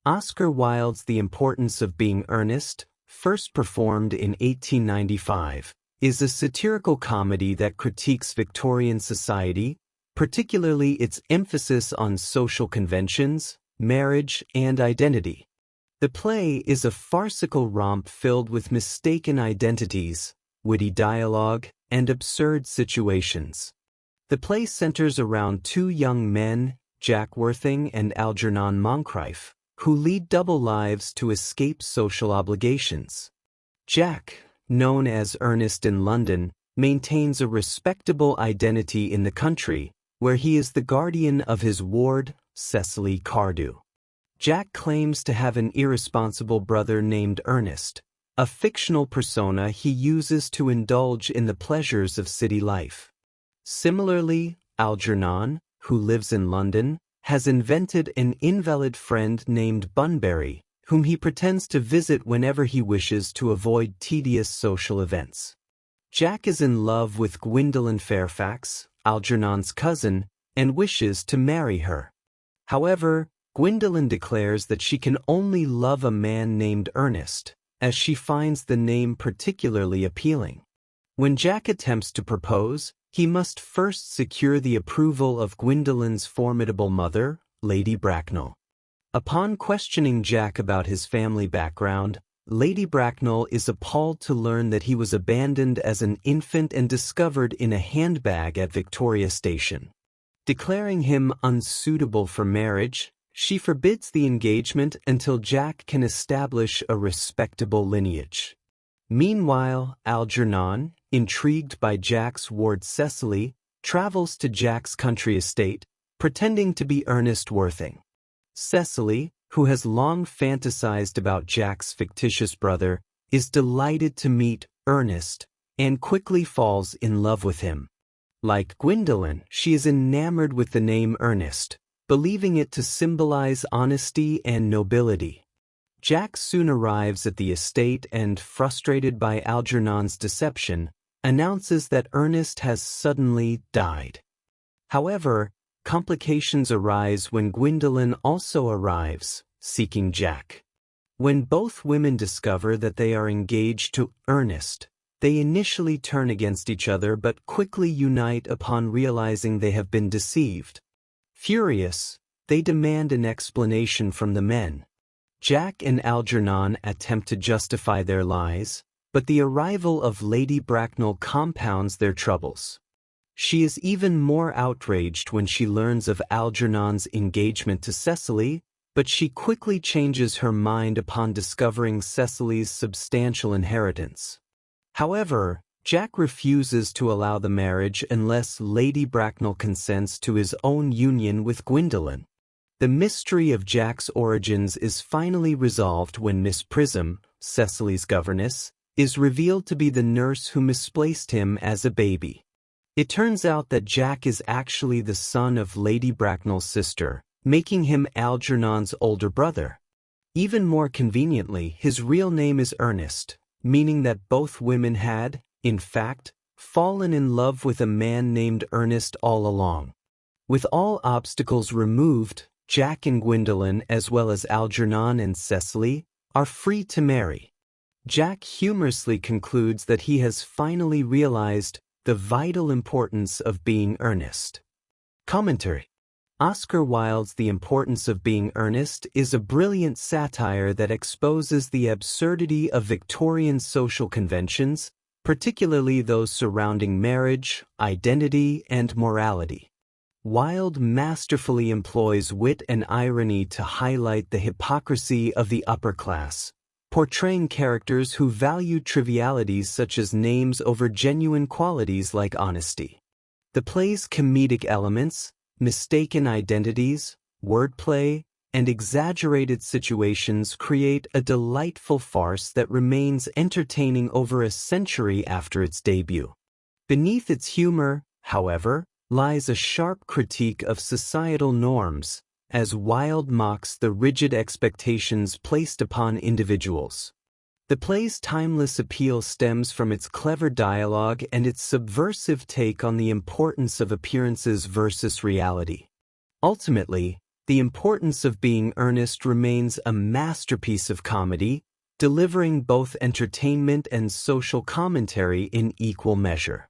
Oscar Wilde's The Importance of Being Earnest, first performed in 1895, is a satirical comedy that critiques Victorian society, particularly its emphasis on social conventions, marriage, and identity. The play is a farcical romp filled with mistaken identities, witty dialogue, and absurd situations. The play centers around two young men, Jack Worthing and Algernon Moncrief, who lead double lives to escape social obligations. Jack, known as Earnest in London, maintains a respectable identity in the country, where he is the guardian of his ward, Cecily Cardew. Jack claims to have an irresponsible brother named Earnest, a fictional persona he uses to indulge in the pleasures of city life. Similarly, Algernon, who lives in London, has invented an invalid friend named Bunbury, whom he pretends to visit whenever he wishes to avoid tedious social events. Jack is in love with Gwendolen Fairfax, Algernon's cousin, and wishes to marry her. However, Gwendolen declares that she can only love a man named Earnest, as she finds the name particularly appealing. When Jack attempts to propose, he must first secure the approval of Gwendolen's formidable mother, Lady Bracknell. Upon questioning Jack about his family background, Lady Bracknell is appalled to learn that he was abandoned as an infant and discovered in a handbag at Victoria Station. Declaring him unsuitable for marriage, she forbids the engagement until Jack can establish a respectable lineage. Meanwhile, Algernon, intrigued by Jack's ward Cecily, travels to Jack's country estate, pretending to be Ernest Worthing. Cecily, who has long fantasized about Jack's fictitious brother, is delighted to meet Earnest and quickly falls in love with him. Like Gwendolen, she is enamored with the name Earnest, believing it to symbolize honesty and nobility. Jack soon arrives at the estate and, frustrated by Algernon's deception, announces that Earnest has suddenly died. However, complications arise when Gwendolen also arrives, seeking Jack. When both women discover that they are engaged to Earnest, they initially turn against each other but quickly unite upon realizing they have been deceived. Furious, they demand an explanation from the men. Jack and Algernon attempt to justify their lies, but the arrival of Lady Bracknell compounds their troubles. She is even more outraged when she learns of Algernon's engagement to Cecily, but she quickly changes her mind upon discovering Cecily's substantial inheritance. However, Jack refuses to allow the marriage unless Lady Bracknell consents to his own union with Gwendolen. The mystery of Jack's origins is finally resolved when Miss Prism, Cecily's governess, is revealed to be the nurse who misplaced him as a baby. It turns out that Jack is actually the son of Lady Bracknell's sister, making him Algernon's older brother. Even more conveniently, his real name is Earnest, meaning that both women had, in fact, fallen in love with a man named Earnest all along. With all obstacles removed, Jack and Gwendolen, as well as Algernon and Cecily, are free to marry. Jack humorously concludes that he has finally realized the vital importance of being earnest. Commentary. Oscar Wilde's The Importance of Being Earnest is a brilliant satire that exposes the absurdity of Victorian social conventions, particularly those surrounding marriage, identity, and morality. Wilde masterfully employs wit and irony to highlight the hypocrisy of the upper class, portraying characters who value trivialities such as names over genuine qualities like honesty. The play's comedic elements, mistaken identities, wordplay, and exaggerated situations create a delightful farce that remains entertaining over a century after its debut. Beneath its humor, however, lies a sharp critique of societal norms, as Wilde mocks the rigid expectations placed upon individuals. The play's timeless appeal stems from its clever dialogue and its subversive take on the importance of appearances versus reality. Ultimately, The Importance of Being Earnest remains a masterpiece of comedy, delivering both entertainment and social commentary in equal measure.